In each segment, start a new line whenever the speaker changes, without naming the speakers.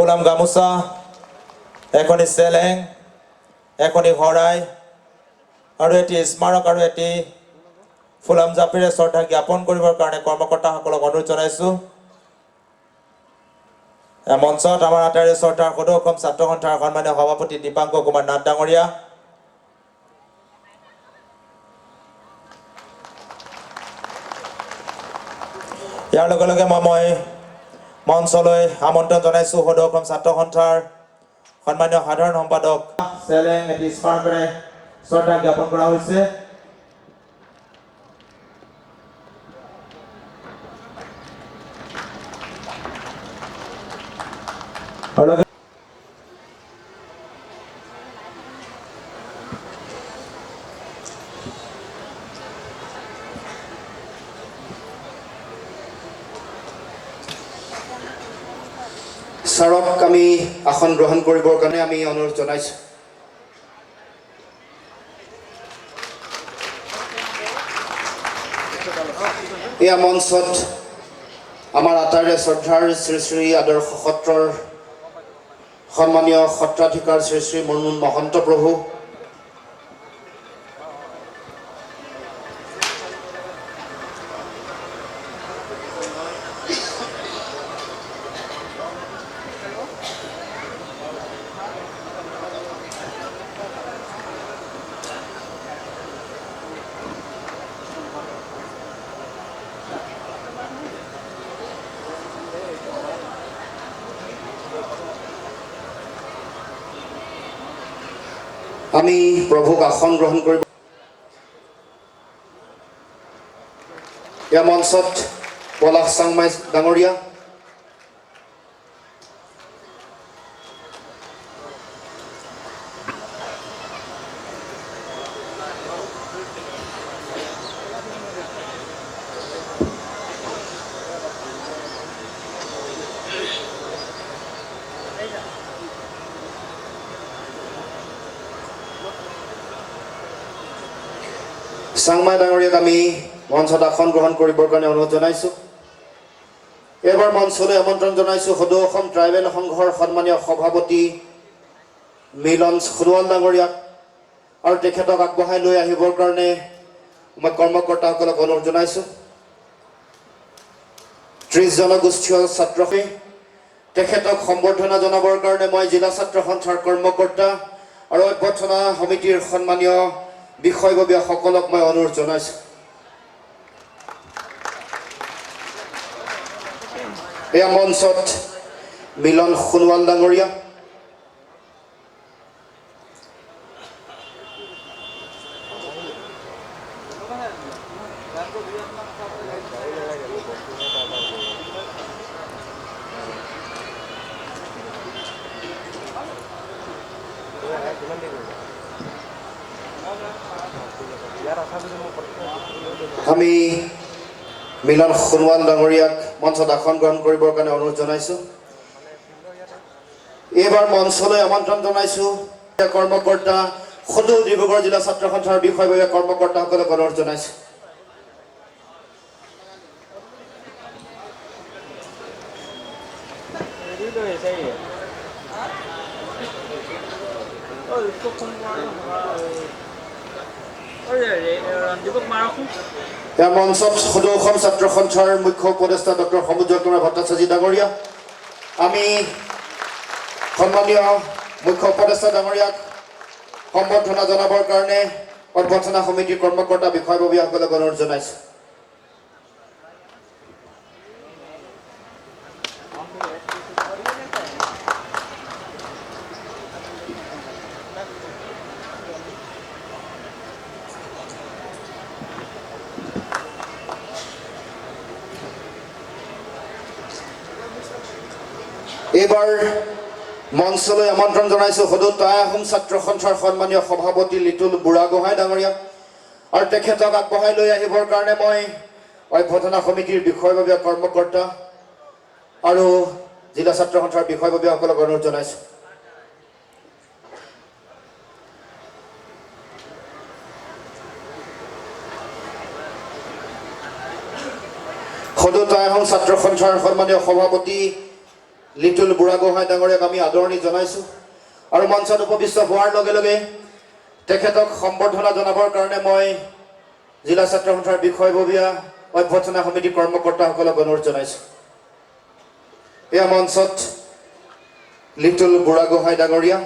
ফুলাম গামোচা, এখনি চেলেং, এখনি শৰাই আৰু এটি স্মাৰক আৰু এটি ফুলাম জাপিৰে শ্ৰদ্ধা জ্ঞাপন কৰিবৰ কাৰণে কৰ্মকৰ্তাসকলক অনুৰোধ জনাইছোঁ। মঞ্চত আমাৰ আটাইৰে শ্ৰদ্ধাৰ সদৌ অসম ছাত্ৰ সন্থাৰ সন্মানীয় সভাপতি দীপাংকৰ কুমাৰ নাথ ডাঙৰীয়া, ইয়াৰ লগে লগে মই মঞ্চলৈ আমন্ত্ৰণ জনাইছোঁ সদৌ অসম ছাত্ৰ সন্থাৰ সন্মানীয় সাধাৰণ সম্পাদক চেলেং এটি স্মাৰকেৰে শ্ৰদ্ধা জ্ঞাপন কৰা হৈছে।
ছাৰক আমি আসন গ্ৰহণ কৰিবৰ কাৰণে আমি অনুৰোধ জনাইছোঁ। এয়া মঞ্চত আমাৰ আটাইৰে শ্ৰদ্ধাৰ শ্ৰী শ্ৰী আদৰ্শ সত্ৰৰ সন্মানীয় সত্ৰাধিকাৰ শ্ৰী শ্ৰী মুনমুন মহন্ত প্ৰভু, আমি প্ৰভুক আসন গ্ৰহণ কৰিব। এয়া মঞ্চত পলাশ চাংমাই ডাঙৰীয়া, চাংমাই ডাঙৰীয়াক আমি মঞ্চত আসন গ্ৰহণ কৰিবৰ কাৰণে অনুৰোধ জনাইছোঁ। এইবাৰ মঞ্চলৈ আমন্ত্ৰণ জনাইছোঁ সদৌ অসম ট্ৰাইবেল সংঘৰ সন্মানীয় সভাপতি মিলন সোণোৱাল ডাঙৰীয়াক, আৰু তেখেতক আগবঢ়াই লৈ আহিবৰ কাৰণে মই কৰ্মকৰ্তাসকলক অনুৰোধ জনাইছোঁ। 30 জনগোষ্ঠীয় ছাত্ৰই তেখেতক সম্বৰ্ধনা জনাবৰ কাৰণে মই জিলা ছাত্ৰ সন্থাৰ কৰ্মকৰ্তা আৰু অভ্যৰ্থনা সমিতিৰ সন্মানীয় বিষয়ববীয়াসকলক মই অনুৰোধ জনাইছোঁ। এয়া মঞ্চত মিলন সোণোৱাল ডাঙৰীয়া, আমি মিলন সোণোৱাল ডাঙৰীয়াক মঞ্চত আসন গ্ৰহণ কৰিবৰ কাৰণে অনুৰোধ জনাইছোঁ। এইবাৰ মঞ্চলৈ আমন্ত্ৰণ জনাইছোঁ কৰ্মকৰ্তা সদৌ ডিব্ৰুগড় জিলা ছাত্ৰ সন্থাৰ বিষয়ববীয়া কৰ্মকৰ্তাসকলক অনুৰোধ জনাইছোঁ। এয়া মঞ্চত সদৌ অসম ছাত্ৰ সন্থাৰ মুখ্য উপদেষ্টা ডক্টৰ সমুজ্জ্বল কুমাৰ ভট্টাচাৰ্য ডাঙৰীয়া, আমি সন্মানীয় মুখ্য উপদেষ্টা ডাঙৰীয়াক সম্বৰ্ধনা জনাবৰ কাৰণে অভ্যৰ্থনা সমিতিৰ কৰ্মকৰ্তা বিষয়ববীয়াসকলক অনুৰোধ জনাইছোঁ। এইবাৰ মঞ্চলৈ আমন্ত্ৰণ জনাইছোঁ সদৌ টাই আহোম ছাত্ৰ সন্থাৰ সন্মানীয় সভাপতি লিটুল বুঢ়াগোহাঁই ডাঙৰীয়াক, আৰু তেখেতক আগবঢ়াই লৈ আহিবৰ কাৰণে মই অভ্যৰ্থনা সমিতিৰ বিষয়ববীয়া কৰ্মকৰ্তা আৰু জিলা ছাত্ৰ সন্থাৰ বিষয়ববীয়াসকলক অনুৰোধ জনাইছোঁ। সদৌ টাই আহোম ছাত্ৰ সন্থাৰ সন্মানীয় সভাপতি লিটুল বুঢ়াগোহাঁই ডাঙৰীয়াক আমি আদৰণি জনাইছোঁ আৰু মঞ্চত উপবিষ্ট হোৱাৰ লগে লগে তেখেতক সম্বৰ্ধনা জনাবৰ কাৰণে মই জিলা ছাত্ৰ সন্থাৰ বিষয়ববীয়া অভ্যৰ্থনা সমিতিৰ কৰ্মকৰ্তাসকলক অনুৰোধ জনাইছোঁ। এয়া মঞ্চত লিটুল বুঢ়াগোহাঁই ডাঙৰীয়া।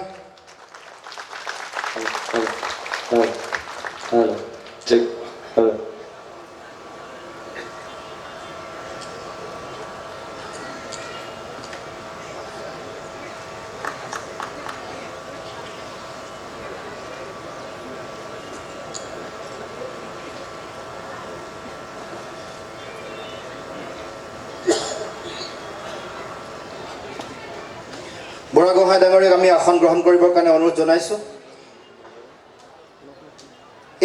বুঢ়াগোহাঁই ডাঙৰীয়াক আমি আসন গ্ৰহণ কৰিবৰ কাৰণে অনুৰোধ জনাইছোঁ।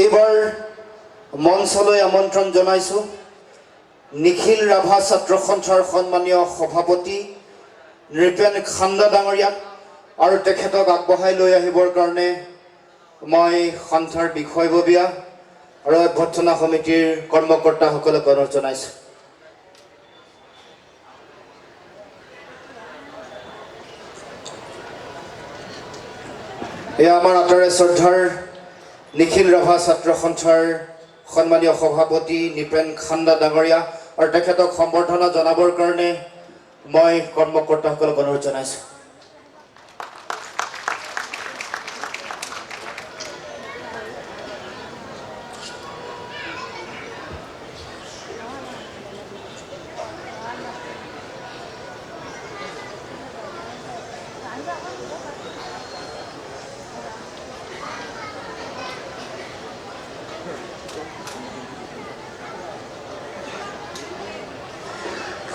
এইবাৰ মঞ্চলৈ আমন্ত্ৰণ জনাইছোঁ নিখিল ৰাভা ছাত্ৰ সন্থাৰ সন্মানীয় সভাপতি নৃপেন খান্দা ডাঙৰীয়াক আৰু তেখেতক আগবঢ়াই লৈ আহিবৰ কাৰণে মই সন্থাৰ বিষয়ববীয়া আৰু অভ্যৰ্থনা সমিতিৰ কৰ্মকৰ্তাসকলক অনুৰোধ জনাইছোঁ। এয়া আমাৰ আঁতৰে শ্ৰদ্ধাৰ নিখিল ৰাভা ছাত্ৰ সন্থাৰ সন্মানীয় সভাপতি নৃপেন খান্দা ডাঙৰীয়া আৰু তেখেতক সম্বৰ্ধনা জনাবৰ কাৰণে মই কৰ্মকৰ্তাসকলক অনুৰোধ জনাইছোঁ।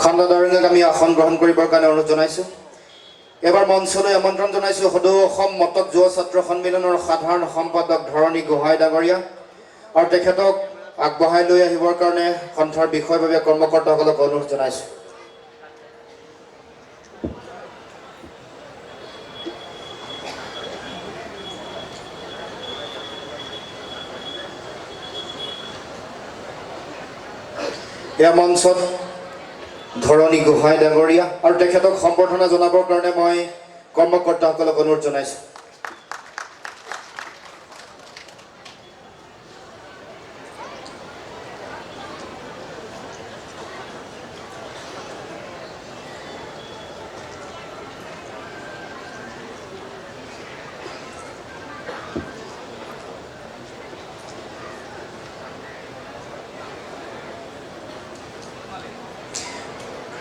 খান্দা ডাঙৰীয়াক আমি আসন গ্ৰহণ কৰিবৰ কাৰণে অনুৰোধ জনাইছোঁ। এবাৰ মঞ্চলৈ আমন্ত্ৰণ জনাইছোঁ সদৌ অসম মটক যুৱ ছাত্ৰ সন্মিলনৰ সাধাৰণ সম্পাদক ধৰণী গোহাঁই ডাঙৰীয়া আৰু তেখেতক আগবঢ়াই লৈ আহিবৰ কাৰণে সন্থাৰ বিষয়ববীয়া কৰ্মকৰ্তাসকলক অনুৰোধ জনাইছোঁ। এয়া মঞ্চত ধৰণী গোহাঁই ডাঙৰীয়া আৰু তেখেতক সম্বৰ্ধনা জনাবৰ কাৰণে মই কৰ্মকৰ্তাসকলক অনুৰোধ জনাইছোঁ।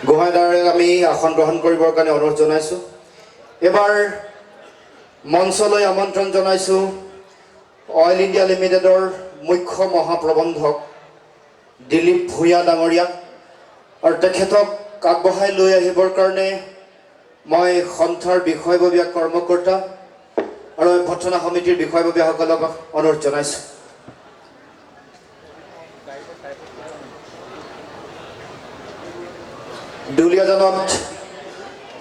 গোহাঁই ডাঙৰীয়াক আমি আসন গ্ৰহণ কৰিবৰ কাৰণে অনুৰোধ জনাইছোঁ। এবাৰ মঞ্চলৈ আমন্ত্ৰণ জনাইছোঁ অইল ইণ্ডিয়া লিমিটেডৰ মুখ্য মহাপ্ৰবন্ধক দিলীপ ভূঞা ডাঙৰীয়াক আৰু তেখেতক আগবঢ়াই লৈ আহিবৰ কাৰণে মই সন্থাৰ বিষয়ববীয়া কৰ্মকৰ্তা আৰু অভ্যৰ্থনা সমিতিৰ বিষয়ববীয়াসকলক অনুৰোধ জনাইছোঁ। দুলীয়াজানত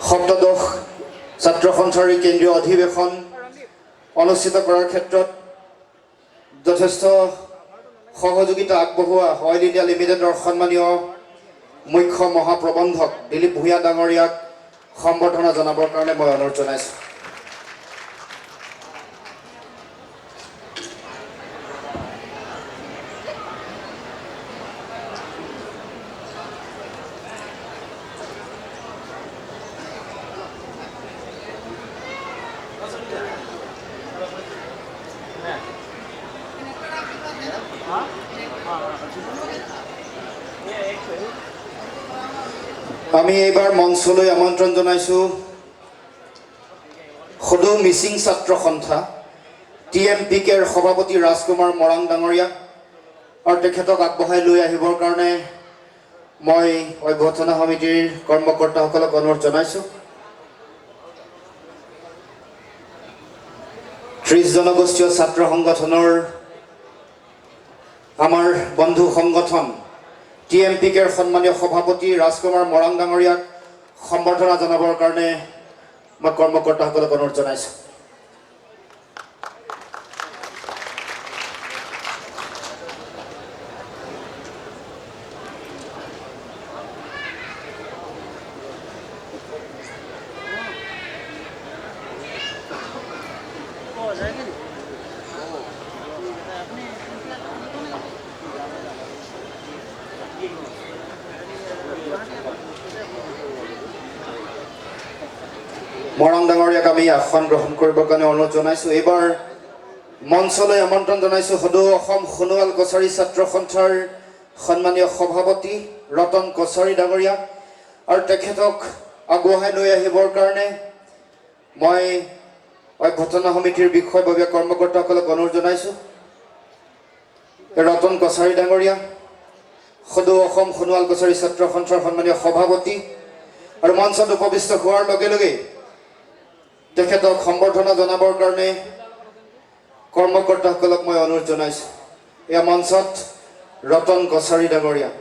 সপ্তদশ ছাত্ৰ সন্থাৰ কেন্দ্ৰীয় অধিৱেশন অনুষ্ঠিত কৰাৰ ক্ষেত্ৰত যথেষ্ট সহযোগিতা আগবঢ়োৱা অইল ইণ্ডিয়া লিমিটেডৰ সন্মানীয় মুখ্য মহাপ্ৰবন্ধক দিলীপ ভূঞা ডাঙৰীয়াক সম্বৰ্ধনা জনাবৰ কাৰণে মই অনুৰোধ জনাইছোঁ। আমি এইবাৰ মঞ্চলৈ আমন্ত্ৰণ জনাইছোঁ সদৌ মিচিং ছাত্ৰ সন্থা TMPKৰ সভাপতি ৰাজকুমাৰ মৰাং ডাঙৰীয়াক আৰু তেখেতক আগবঢ়াই লৈ আহিবৰ কাৰণে মই অভ্যৰ্থনা সমিতিৰ কৰ্মকৰ্তাসকলক অনুৰোধ জনাইছোঁ। 30 জনগোষ্ঠীয় ছাত্ৰ সংগঠনৰ আমাৰ বন্ধু সংগঠন TMPKৰ সন্মানীয় সভাপতি ৰাজকুমাৰ মৰাং ডাঙৰীয়াক সম্বৰ্ধনা জনাবৰ কাৰণে মই কৰ্মকৰ্তাসকলক অনুৰোধ জনাইছোঁ। মৰাং ডাঙৰীয়াক আমি আসন গ্ৰহণ কৰিবৰ কাৰণে অনুৰোধ জনাইছোঁ। এইবাৰ মঞ্চলৈ আমন্ত্ৰণ জনাইছোঁ সদৌ অসম সোণোৱাল কছাৰী ছাত্ৰ সন্থাৰ সন্মানীয় সভাপতি ৰতন কছাৰী ডাঙৰীয়া আৰু তেখেতক আগবঢ়াই লৈ আহিবৰ কাৰণে মই অভ্যৰ্থনা সমিতিৰ বিষয়ববীয়া কৰ্মকৰ্তাসকলক অনুৰোধ জনাইছোঁ। ৰতন কছাৰী ডাঙৰীয়া সদৌ অসম সোণোৱাল কছাৰী ছাত্ৰ সন্থাৰ সন্মানীয় সভাপতি আৰু মঞ্চত উপবিষ্ট হোৱাৰ লগে লগে তেখেতক সম্বৰ্ধনা জনাবৰ কাৰণে কৰ্মকৰ্তাসকলক মই অনুৰোধ জনাইছোঁ। এয়া মঞ্চত ৰতন কছাৰী ডাঙৰীয়া।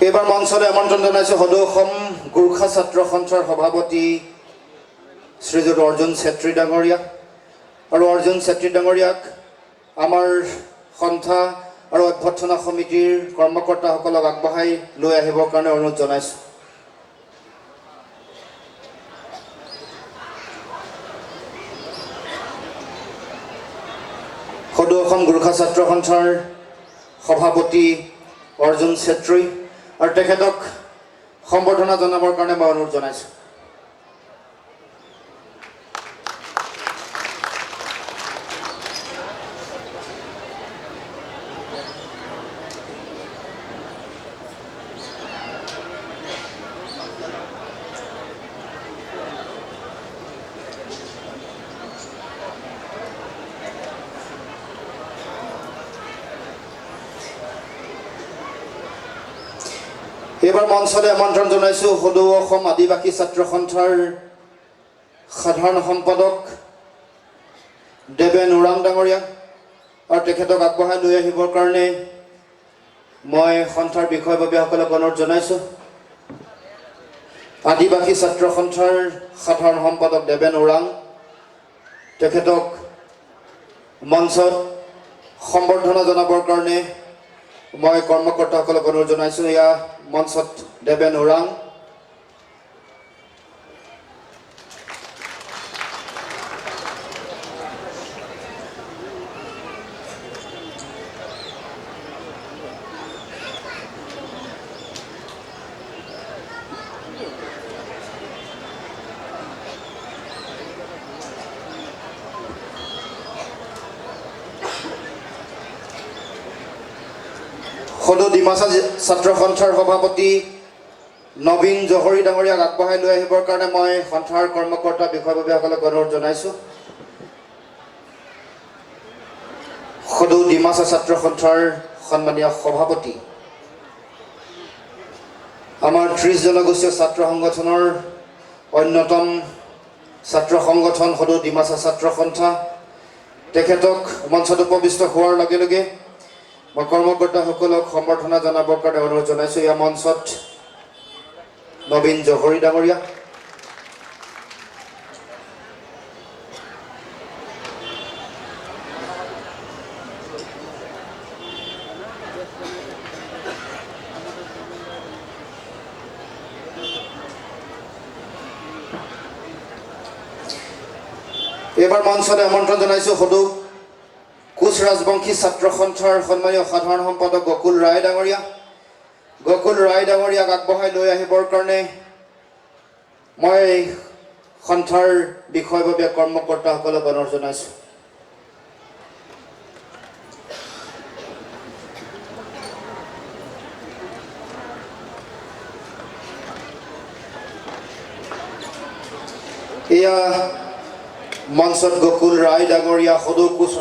এইবাৰ মঞ্চলৈ আমন্ত্ৰণ জনাইছোঁ সদৌ অসম গোৰ্খা ছাত্ৰ সন্থাৰ সভাপতি শ্ৰীযুত অৰ্জুন চেত্ৰী ডাঙৰীয়া আৰু অৰ্জুন চেত্ৰী ডাঙৰীয়াক আমাৰ সন্থা আৰু অভ্যৰ্থনা সমিতিৰ কৰ্মকৰ্তাসকলক আগবঢ়াই লৈ আহিবৰ কাৰণে অনুৰোধ জনাইছোঁ। সদৌ অসম গোৰ্খা ছাত্ৰ সন্থাৰ সভাপতি অৰ্জুন চেত্ৰী আৰু তেখেতক সম্বৰ্ধনা জনাবৰ কাৰণে মই অনুৰোধ জনাইছোঁ। এইবাৰ মঞ্চলৈ আমন্ত্ৰণ জনাইছোঁ সদৌ অসম আদিবাসী ছাত্ৰ সন্থাৰ সাধাৰণ সম্পাদক দেবেন ওৰাং ডাঙৰীয়া আৰু তেখেতক আগবঢ়াই লৈ আহিবৰ কাৰণে মই সন্থাৰ বিষয়ববীয়াসকলক অনুৰোধ জনাইছোঁ। আদিবাসী ছাত্ৰ সন্থাৰ সাধাৰণ সম্পাদক দেবেন ওৰাং তেখেতক মঞ্চত সম্বৰ্ধনা জনাবৰ কাৰণে মই কৰ্মকৰ্তাসকলক অনুৰোধ জনাইছোঁ। এয়া মঞ্চত দেবেন ওৰাং। সদৌ ডিমাচা ছাত্ৰ সন্থাৰ সভাপতি নবীন জহৰী ডাঙৰীয়াক আগবঢ়াই লৈ আহিবৰ কাৰণে মই সন্থাৰ কৰ্মকৰ্তা বিষয়ববীয়াসকলক অনুৰোধ জনাইছোঁ। সদৌ ডিমাচা ছাত্ৰ সন্থাৰ সন্মানীয় সভাপতি আমাৰ 30 জনগোষ্ঠীয় ছাত্ৰ সংগঠনৰ অন্যতম ছাত্ৰ সংগঠন সদৌ ডিমাচা ছাত্ৰ সন্থা তেখেতক মঞ্চত উপবিষ্ট হোৱাৰ লগে লগে মই কৰ্মকৰ্তাসকলক সম্বৰ্ধনা জনাবৰ কাৰণে অনুৰোধ জনাইছোঁ। এয়া মঞ্চত নবীন জহৰী ডাঙৰীয়া। এইবাৰ মঞ্চলৈ আমন্ত্ৰণ জনাইছোঁ সদৌ কোচ ৰাজবংশী ছাত্ৰ সন্থাৰ সন্মানীয় সাধাৰণ সম্পাদক গকুল ৰায় ডাঙৰীয়া। গকুল ৰায় ডাঙৰীয়াক আগবঢ়াই লৈ আহিবৰ কাৰণে মই সন্থাৰ বিষয়ববীয়া কৰ্মকৰ্তাসকলক অনুৰোধ জনাইছোঁ। এয়া মঞ্চত গকুল ৰায় ডাঙৰীয়া সদৌ কোচ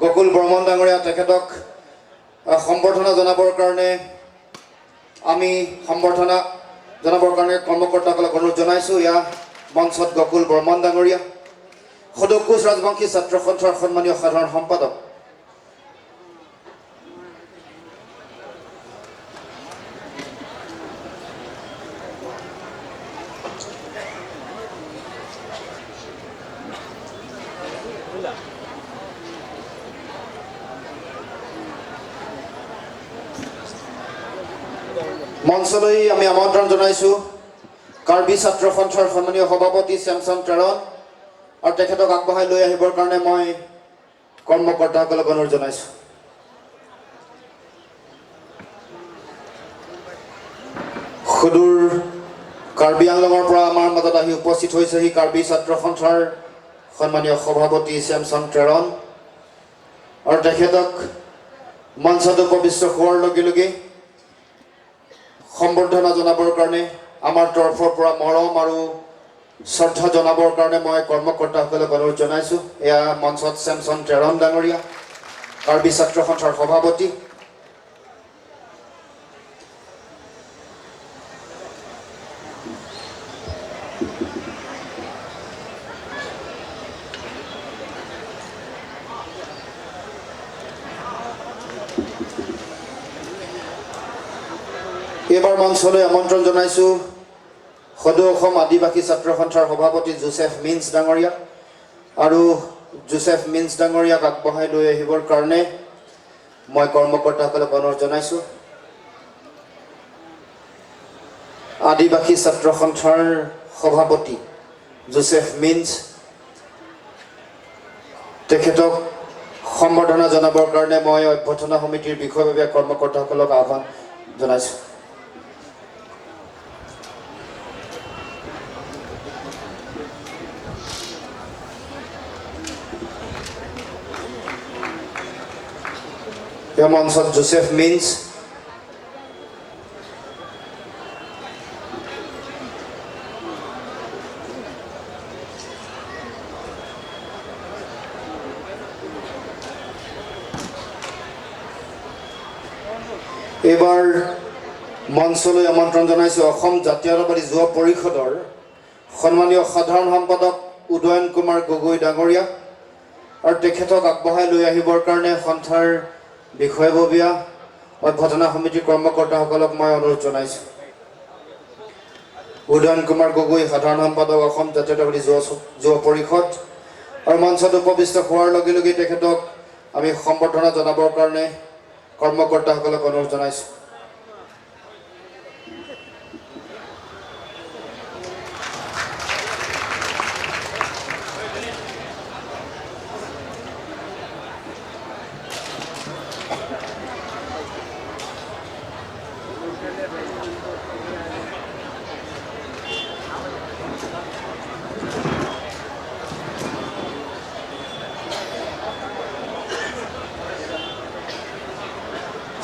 গকুল বৰ্মন ডাঙৰীয়া তেখেতক সম্বৰ্ধনা জনাবৰ কাৰণে আমি সম্বৰ্ধনা জনাবৰ কাৰণে কৰ্মকৰ্তাসকলক অনুৰোধ জনাইছোঁ। এয়া মঞ্চত গকুল বৰ্মন ডাঙৰীয়া সদৌ কোচ ৰাজবংশী ছাত্ৰ সন্থাৰ সন্মানীয় সাধাৰণ সম্পাদক মঞ্চলৈ আমি আমন্ত্ৰণ জনাইছোঁ কাৰ্বি ছাত্ৰ সন্থাৰ সন্মানীয় সভাপতি চেমছন টেৰন আৰু তেখেতক আগবঢ়াই লৈ আহিবৰ কাৰণে মই কৰ্মকৰ্তাসকলক অনুৰোধ জনাইছোঁ। সুদূৰ কাৰ্বি আংলঙৰ পৰা আমাৰ মাজত আহি উপস্থিত হৈছেহি কাৰ্বি ছাত্ৰ সন্থাৰ সন্মানীয় সভাপতি চেমছন টেৰন আৰু তেখেতক মঞ্চত উপবিষ্ট হোৱাৰ লগে লগে সম্বৰ্ধনা জনাবৰ কাৰণে আমাৰ তৰফৰ পৰা মৰম আৰু শ্ৰদ্ধা জনাবৰ কাৰণে মই কৰ্মকৰ্তাসকলক অনুৰোধ জনাইছোঁ। এয়া মঞ্চত চেমছন টেৰন ডাঙৰীয়া কাৰ্বি ছাত্ৰ সন্থাৰ সভাপতি। এইবাৰ মঞ্চলৈ আমন্ত্ৰণ জনাইছোঁ সদৌ অসম আদিবাসী ছাত্ৰ সন্থাৰ সভাপতি জোচেফ মিন্স ডাঙৰীয়া আৰু জোচেফ মিন্স ডাঙৰীয়াক আগবঢ়াই লৈ আহিবৰ কাৰণে মই কৰ্মকৰ্তাসকলক অনুৰোধ জনাইছোঁ। আদিবাসী ছাত্ৰ সন্থাৰ সভাপতি জোচেফ মিন্স তেখেতক সম্বৰ্ধনা জনাবৰ কাৰণে মই অভ্যৰ্থনা সমিতিৰ বিষয়ববীয়া কৰ্মকৰ্তাসকলক আহ্বান জনাইছোঁ। এই মঞ্চত জোচেফ মিন্স এইবাৰ মঞ্চলৈ আমন্ত্ৰণ জনাইছোঁ অসম জাতীয়তাবাদী যুৱ পৰিষদৰ সন্মানীয় সাধাৰণ সম্পাদক উদয়ন কুমাৰ গগৈ ডাঙৰীয়া আৰু তেখেতক আগবঢ়াই লৈ আহিবৰ কাৰণে সন্থাৰ বিষয়ববীয়া অভ্যৰ্থনা সমিতিৰ কৰ্মকৰ্তাসকলক মই অনুৰোধ জনাইছোঁ। উদয়ন কুমাৰ গগৈ সাধাৰণ সম্পাদক অসম জাতীয়তাবাদী যুৱ পৰিষদ আৰু মঞ্চত উপবিষ্ট হোৱাৰ লগে লগে তেখেতক আমি সম্বৰ্ধনা জনাবৰ কাৰণে কৰ্মকৰ্তাসকলক অনুৰোধ জনাইছোঁ।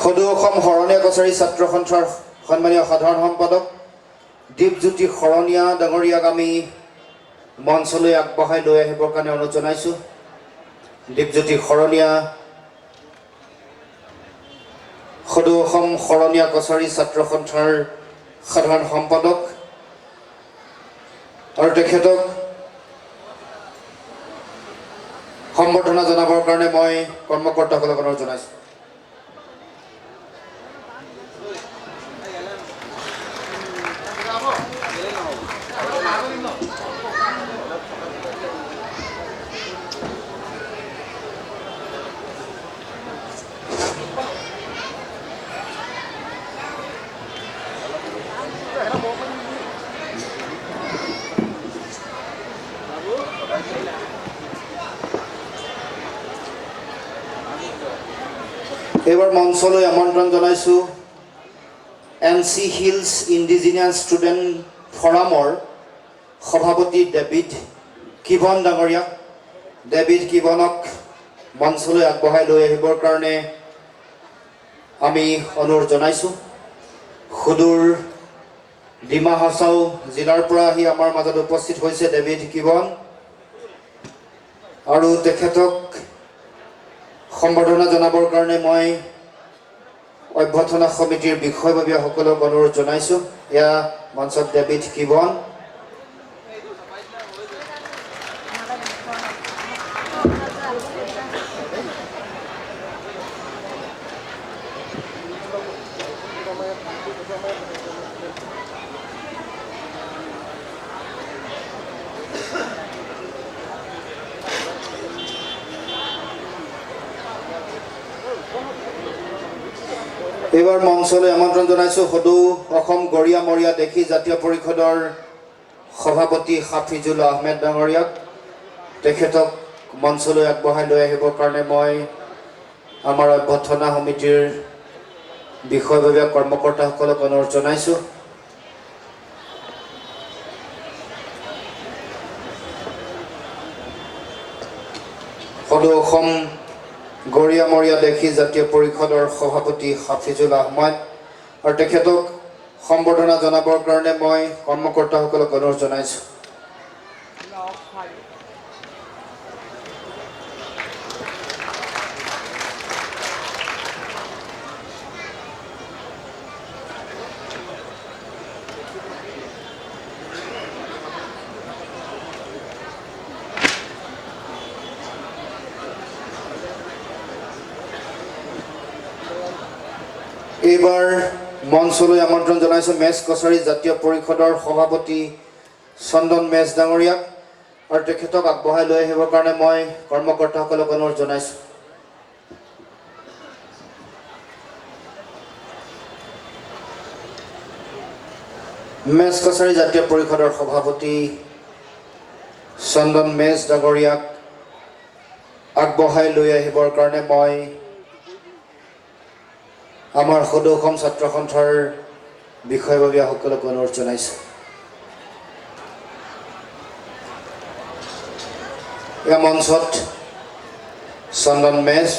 সদৌ অসম শৰণীয়া কছাৰী ছাত্ৰ সন্থাৰ সন্মানীয় সাধাৰণ সম্পাদক দীপজ্যোতি শৰণীয়া ডাঙৰীয়াক আমি মঞ্চলৈ আগবঢ়াই লৈ আহিবৰ কাৰণে অনুৰোধ জনাইছোঁ। দীপজ্যোতি শৰণীয়া সদৌ অসম শৰণীয়া কছাৰী ছাত্ৰ সন্থাৰ সাধাৰণ সম্পাদক আৰু তেখেতক সম্বৰ্ধনা জনাবৰ কাৰণে মই কৰ্মকৰ্তাসকলক অনুৰোধ জনাইছোঁ। এইবাৰ মঞ্চলৈ আমন্ত্ৰণ জনাইছোঁ NC হিলছ ইণ্ডিজিনিয়াছ ষ্টুডেণ্ট ফৰামৰ সভাপতি ডেভিড কিবন ডাঙৰীয়া। ডেভিড কিবনক মঞ্চলৈ আগবঢ়াই লৈ আহিবৰ কাৰণে আমি অনুৰোধ জনাইছোঁ। সুদূৰ ডিমা হাছাও জিলাৰ পৰা আহি আমাৰ মাজত উপস্থিত হৈছে ডেভিড কিবন আৰু তেখেতক সম্বৰ্ধনা জনাবৰ কাৰণে মই অভ্যৰ্থনা সমিতিৰ বিষয়ববীয়াসকলক অনুৰোধ জনাইছোঁ। এয়া মঞ্চত ডেভিড কিবন। এইবাৰ মঞ্চলৈ আমন্ত্ৰণ জনাইছোঁ সদৌ অসম গৰিয়া মৰিয়া দেখি জাতীয় পৰিষদৰ সভাপতি হাফিজুল আহমেদ ডাঙৰীয়াক তেখেতক মঞ্চলৈ আগবঢ়াই লৈ আহিবৰ কাৰণে মই আমাৰ অভ্যৰ্থনা সমিতিৰ বিষয়ববীয়া কৰ্মকৰ্তাসকলক অনুৰোধ জনাইছোঁ। সদৌ অসম গৰিয়া মৰিয়া দেখি জাতীয় পৰিষদৰ সভাপতি হাফিজুল আহমেদ আৰু তেখেতক সম্বৰ্ধনা জনাবৰ কাৰণে মই কৰ্মকৰ্তাসকলক অনুৰোধ জনাইছোঁ। এইবাৰ মঞ্চলৈ আমন্ত্ৰণ জনাইছোঁ মেচ কছাৰী জাতীয় পৰিষদৰ সভাপতি চন্দন মেচ ডাঙৰীয়াক আৰু তেখেতক আগবঢ়াই লৈ আহিবৰ কাৰণে মই কৰ্মকৰ্তাসকলক অনুৰোধ জনাইছোঁ। মেচ কছাৰী জাতীয় পৰিষদৰ সভাপতি চন্দন মেচ ডাঙৰীয়াক আগবঢ়াই লৈ আহিবৰ কাৰণে মই আমাৰ সদৌ অসম ছাত্ৰ সন্থাৰ বিষয়ববীয়াসকলক অনুৰোধ জনাইছোঁ। এই মঞ্চত চন্দন মেচ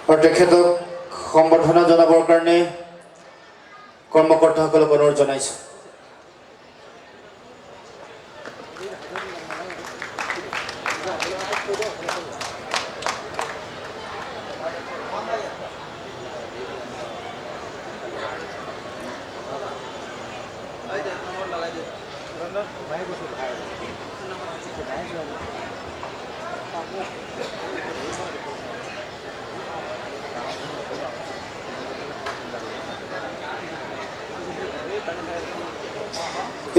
আৰু তেখেতক সম্বৰ্ধনা জনাবৰ কাৰণে কৰ্মকৰ্তাসকলক অনুৰোধ জনাইছোঁ।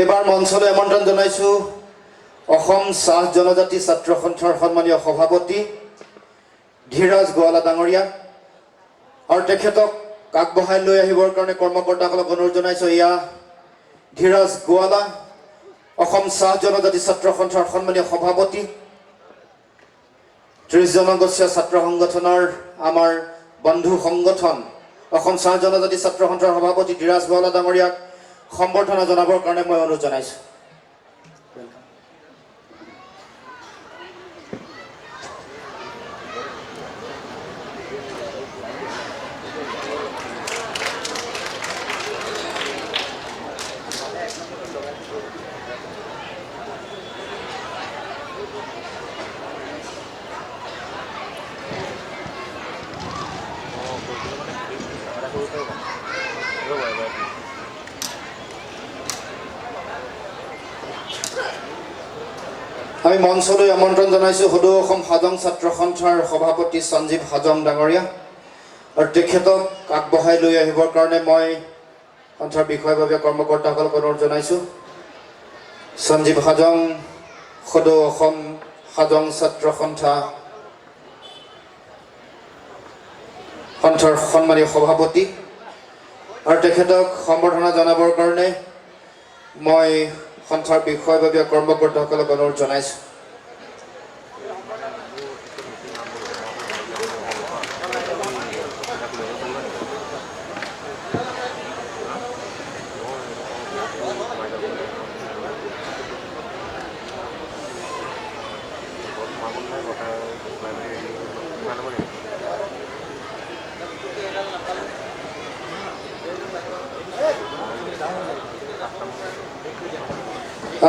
এইবাৰ মঞ্চলৈ আমন্ত্ৰণ জনাইছোঁ অসম চাহ জনজাতি ছাত্ৰ সন্থাৰ সন্মানীয় সভাপতি ধীৰাজ গোৱালা ডাঙৰীয়া আৰু তেখেতক আগবঢ়াই লৈ আহিবৰ কাৰণে কৰ্মকৰ্তাসকলক অনুৰোধ জনাইছোঁ। এয়া ধীৰাজ গোৱালা অসম চাহ জনজাতি ছাত্ৰ সন্থাৰ সন্মানীয় সভাপতি ৩০ জনগোষ্ঠীয় ছাত্ৰ সংগঠনৰ আমাৰ বন্ধু সংগঠন অসম চাহ জনজাতি ছাত্ৰ সন্থাৰ সভাপতি ধীৰাজ গোৱালা ডাঙৰীয়াক সম্বৰ্ধনা জনাবৰ কাৰণে মই অনুৰোধ জনাইছোঁ। আমি মঞ্চলৈ আমন্ত্ৰণ জনাইছোঁ সদৌ অসম হাজং ছাত্ৰ সন্থাৰ সভাপতি সঞ্জীৱ হাজং ডাঙৰীয়া আৰু তেখেতক আগবঢ়াই লৈ আহিবৰ কাৰণে মই সন্থাৰ বিষয়ববীয়া কৰ্মকৰ্তাসকলক অনুৰোধ জনাইছোঁ। সঞ্জীৱ হাজং সদৌ অসম হাজং ছাত্ৰ সন্থাৰ সন্মানীয় সভাপতি আৰু তেখেতক সম্বৰ্ধনা জনাবৰ কাৰণে মই সন্থাৰ বিষয়ববীয়া কৰ্মকৰ্তাসকলক অনুৰোধ জনাইছোঁ।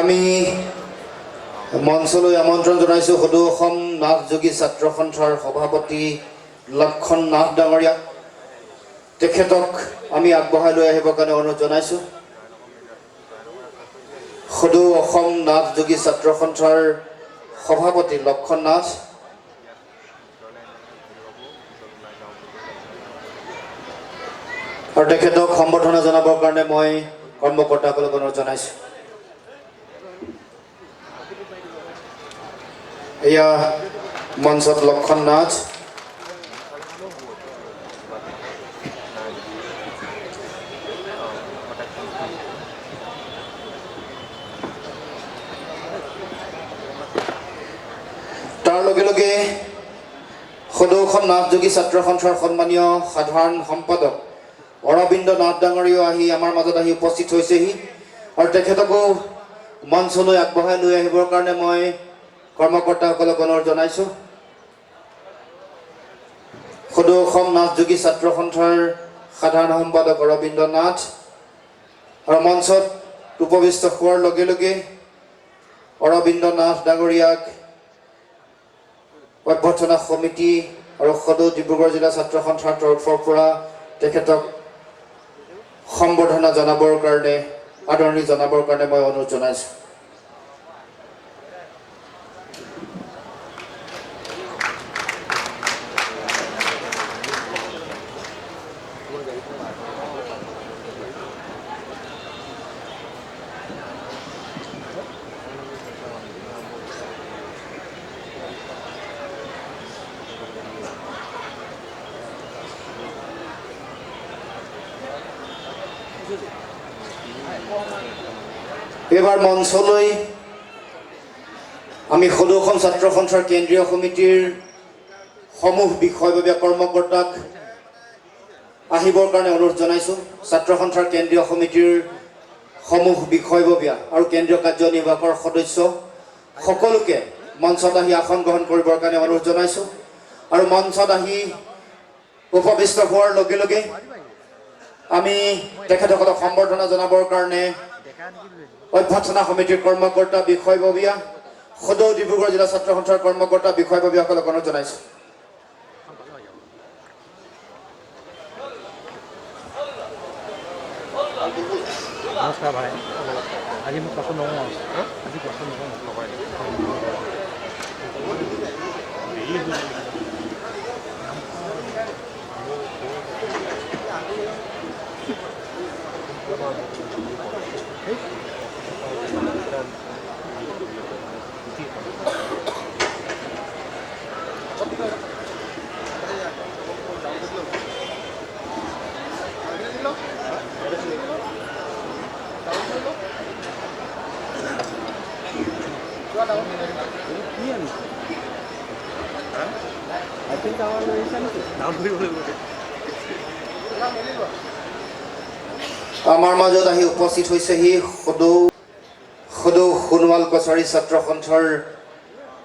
আমি মঞ্চলৈ আমন্ত্ৰণ জনাইছোঁ সদৌ অসম নাথ যোগী ছাত্ৰ সন্থাৰ সভাপতি লক্ষণ নাথ ডাঙৰীয়াক তেখেতক আমি আগবঢ়াই লৈ আহিবৰ কাৰণে অনুৰোধ জনাইছোঁ। সদৌ অসম নাথ যোগী ছাত্ৰ সন্থাৰ সভাপতি লক্ষণ নাথ আৰু তেখেতক সম্বৰ্ধনা জনাবৰ কাৰণে মই কৰ্মকৰ্তাসকলক অনুৰোধ জনাইছোঁ। এয়া মঞ্চত লক্ষণ নাথ লগে লগে সদৌ অসম নাথযোগী ছাত্ৰ সন্থাৰ সন্মানীয় সাধাৰণ সম্পাদক অৰবিন্দ নাথ ডাঙৰীয়াও আহি আমাৰ মাজত আহি উপস্থিত হৈছেহি আৰু তেখেতকো মঞ্চলৈ আগবঢ়াই লৈ আহিবৰ কাৰণে মই কৰ্মকৰ্তাসকলক অনুৰোধ জনাইছোঁ সদৌ অসম নাথযোগী ছাত্ৰ সন্থাৰ সাধাৰণ সম্পাদক অৰবিন্দ নাথ আৰু মঞ্চত উপবিষ্ট হোৱাৰ লগে লগে অৰবিন্দ নাথ ডাঙৰীয়াক অভ্যৰ্থনা সমিতি আৰু সদৌ ডিব্ৰুগড় জিলা ছাত্ৰ সন্থাৰ তৰফৰ পৰা তেখেতক সম্বৰ্ধনা জনাবৰ কাৰণে আদৰণি জনাবৰ কাৰণে মই অনুৰোধ জনাইছোঁ এবাৰ মঞ্চলৈ আমি সদৌ অসম ছাত্ৰ সন্থাৰ কেন্দ্ৰীয় সমিতিৰ সমূহ বিষয়ববীয়া কৰ্মকৰ্তাক আহিবৰ কাৰণে অনুৰোধ জনাইছোঁ ছাত্ৰ সন্থাৰ কেন্দ্ৰীয় সমিতিৰ সমূহ বিষয়ববীয়া আৰু কেন্দ্ৰীয় কাৰ্যনিৰ্বাহকৰ সদস্য সকলোকে মঞ্চত আহি আসন গ্ৰহণ কৰিবৰ কাৰণে অনুৰোধ জনাইছোঁ আৰু মঞ্চত আহি উপবিষ্ট হোৱাৰ লগে লগে আমি তেখেতসকলক সম্বৰ্ধনা জনাবৰ কাৰণে অভ্যৰ্থনা সমিতিৰ কৰ্মকৰ্তা বিষয়ববীয়া সদৌ ডিব্ৰুগড় জিলা ছাত্ৰ সন্থাৰ কৰ্মকৰ্তা বিষয়ববীয়াসকলক অনুৰোধ জনাইছোঁ
নমস্কাৰ ভাই আজি মোক পচন্দ নহওঁ আজি পচন্দ নহওঁ
আমাৰ মাজত আহি উপস্থিত হৈছেহি সদৌ সোণোৱাল কছাৰী ছাত্ৰ সন্থাৰ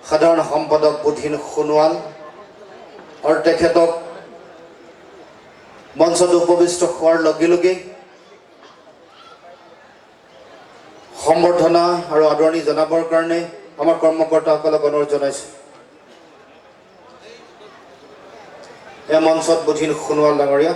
সাধাৰণ সম্পাদক বুধিন সোণোৱাল আৰু তেখেতক মঞ্চত উপবিষ্ট হোৱাৰ লগে লগে সম্বৰ্ধনা আৰু আদৰণি জনাবৰ কাৰণে আমাৰ কৰ্মকৰ্তাসকলক অনুৰোধ জনাইছোঁ এই মঞ্চত বুধিন সোণোৱাল ডাঙৰীয়া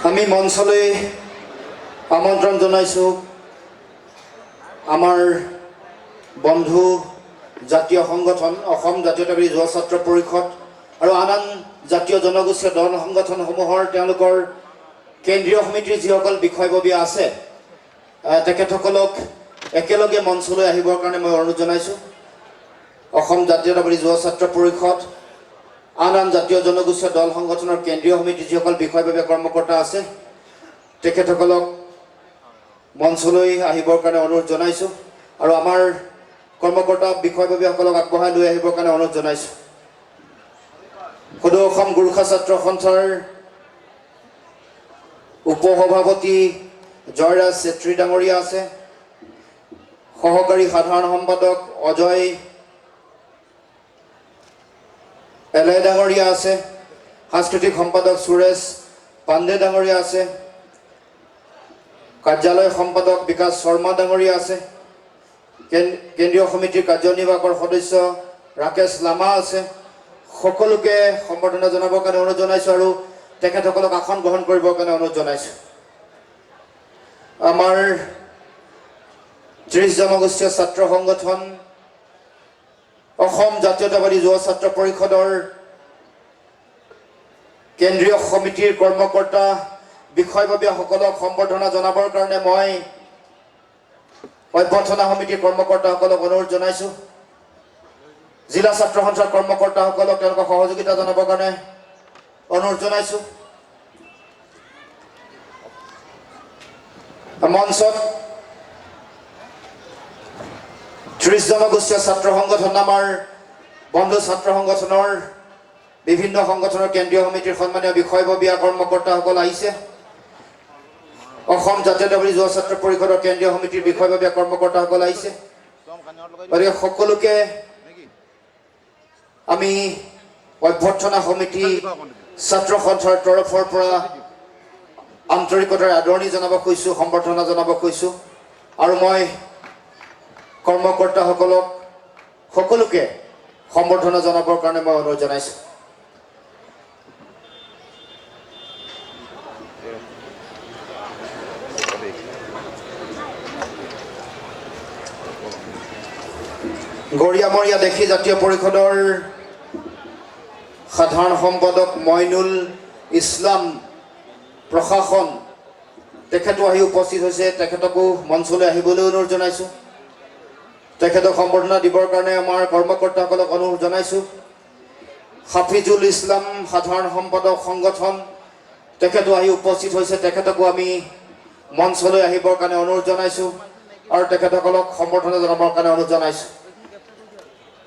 আমি মঞ্চলৈ আমন্ত্ৰণ জনাইছোঁ আমাৰ বন্ধু জাতীয় সংগঠন অসম জাতীয়তাবাদী যুৱ ছাত্ৰ পৰিষদ আৰু আন আন জাতীয় জনগোষ্ঠীয় দল সংগঠনসমূহৰ তেওঁলোকৰ কেন্দ্ৰীয় সমিতিৰ যিসকল বিষয়ববীয়া আছে তেখেতসকলক একেলগে মঞ্চলৈ আহিবৰ কাৰণে মই অনুৰোধ জনাইছোঁ অসম জাতীয়তাবাদী যুৱ ছাত্ৰ পৰিষদ আন আন জাতীয় জনগোষ্ঠীয় দল সংগঠনৰ কেন্দ্ৰীয় সমিতিৰ যিসকল বিষয়ববীয়া কৰ্মকৰ্তা আছে তেখেতসকলক মঞ্চলৈ আহিবৰ কাৰণে অনুৰোধ জনাইছোঁ আৰু আমাৰ কৰ্মকৰ্তা বিষয়ববীয়াসকলক আগবঢ়াই লৈ আহিবৰ কাৰণে অনুৰোধ জনাইছোঁ সদৌ অসম গোৰ্খা ছাত্ৰ সন্থাৰ উপসভাপতি জয়ৰাজ চেত্ৰী ডাঙৰীয়া আছে সহকাৰী সাধাৰণ সম্পাদক অজয় এলাই ডাঙৰীয়া আছে সাংস্কৃতিক সম্পাদক সুৰেশ পাণ্ডে ডাঙৰীয়া আছে, কাৰ্যালয় সম্পাদক বিকাশ শৰ্মা ডাঙৰীয়া আছে, কেন্দ্ৰীয় সমিতিৰ কাৰ্যনিৰ্বাহকৰ সদস্য ৰাকেশ লামা আছে। সকলোকে সম্বৰ্ধনা জনাবৰ কাৰণে অনুৰোধ জনাইছোঁ আৰু তেখেতসকলক আসন গ্ৰহণ কৰিবৰ কাৰণে অনুৰোধ জনাইছোঁ। আমাৰ 30 জনগোষ্ঠীয় ছাত্ৰ সংগঠন, অসম জাতীয়তাবাদী যুৱ ছাত্ৰ পৰিষদৰ কেন্দ্ৰীয় সমিতিৰ কৰ্মকৰ্তা বিষয়ববীয়াসকলক সম্বৰ্ধনা জনাবৰ কাৰণে মই অভ্যৰ্থনা সমিতিৰ কৰ্মকৰ্তাসকলক অনুৰোধ জনাইছোঁ। জিলা ছাত্ৰ সন্থাৰ কৰ্মকৰ্তাসকলক তেওঁলোকক সহযোগিতা জনাবৰ কাৰণে অনুৰোধ জনাইছোঁ। মঞ্চত 30 জনগোষ্ঠীয় ছাত্ৰ সংগঠন, আমাৰ বন্ধু ছাত্ৰ সংগঠনৰ বিভিন্ন সংগঠনৰ কেন্দ্ৰীয় সমিতিৰ সন্মানীয় বিষয়ববীয়া কৰ্মকৰ্তাসকল আহিছে। অসম জাতীয়তাবাদী যুৱ ছাত্ৰ পৰিষদৰ কেন্দ্ৰীয় সমিতিৰ বিষয়ববীয়া কৰ্মকৰ্তাসকল আহিছে। গতিকে সকলোকে আমি অভ্যৰ্থনা সমিতি ছাত্ৰ সন্থাৰ তৰফৰ পৰা আন্তৰিকতাৰে আদৰণি জনাব খুজিছোঁ, সম্বৰ্ধনা জনাব খুজিছোঁ। আৰু মই কৰ্মকৰ্তাসকলক সকলোকে সম্বৰ্ধনা জনাবৰ কাৰণে মই অনুৰোধ জনাইছোঁ। গৰিয়ামৰীয়া দেখি জাতীয় পৰিষদৰ সাধাৰণ সম্পাদক মইনুল ইছলাম প্ৰশাসন, তেখেতো আহি উপস্থিত হৈছে। তেখেতকো মঞ্চলৈ আহিবলৈ অনুৰোধ জনাইছোঁ। তেখেতক সম্বৰ্ধনা দিবৰ কাৰণে আমাৰ কৰ্মকৰ্তাসকলক অনুৰোধ জনাইছোঁ। হাফিজুল ইছলাম সাধাৰণ সম্পাদক সংগঠন, তেখেতো আহি উপস্থিত হৈছে। তেখেতকো আমি মঞ্চলৈ আহিবৰ কাৰণে অনুৰোধ জনাইছোঁ আৰু তেখেতসকলক সম্বৰ্ধনা জনাবৰ কাৰণে অনুৰোধ জনাইছোঁ।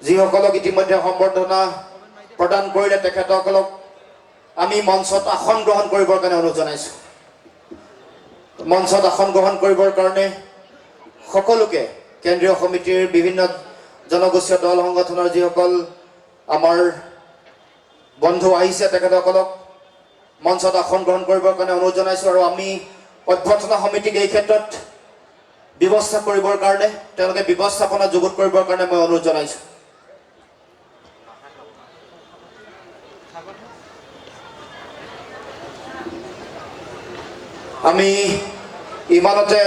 যিসকলক ইতিমধ্যে সম্বৰ্ধনা প্ৰদান কৰিলে তেখেতসকলক আমি মঞ্চত আসন গ্ৰহণ কৰিবৰ কাৰণে অনুৰোধ জনাইছোঁ। মঞ্চত আসন গ্ৰহণ কৰিবৰ কাৰণে সকলোকে কেন্দ্ৰীয় সমিতিৰ বিভিন্ন জনগোষ্ঠীয় দল সংগঠনৰ যিসকল আমাৰ বন্ধু আহিছে তেখেতসকলক মঞ্চত আসন গ্ৰহণ কৰিবৰ কাৰণে অনুৰোধ জনাইছোঁ। আৰু আমি অভ্যৰ্থনা সমিতিক এই ক্ষেত্ৰত ব্যৱস্থা কৰিবৰ কাৰণে, তেওঁলোকে ব্যৱস্থাপনা যুগুত কৰিবৰ কাৰণে মই অনুৰোধ জনাইছোঁ। আমি ইমানতে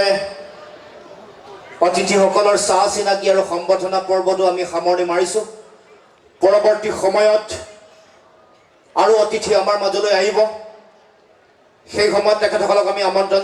অতিথিসকলৰ চাহ চিনাকি আৰু সম্বৰ্ধনা পৰ্বটো আমি সামৰণি মাৰিছোঁ। পৰৱৰ্তী সময়ত আৰু অতিথি আমাৰ মাজলৈ আহিব, সেই সময়ত তেখেতসকলক আমি আমন্ত্ৰণ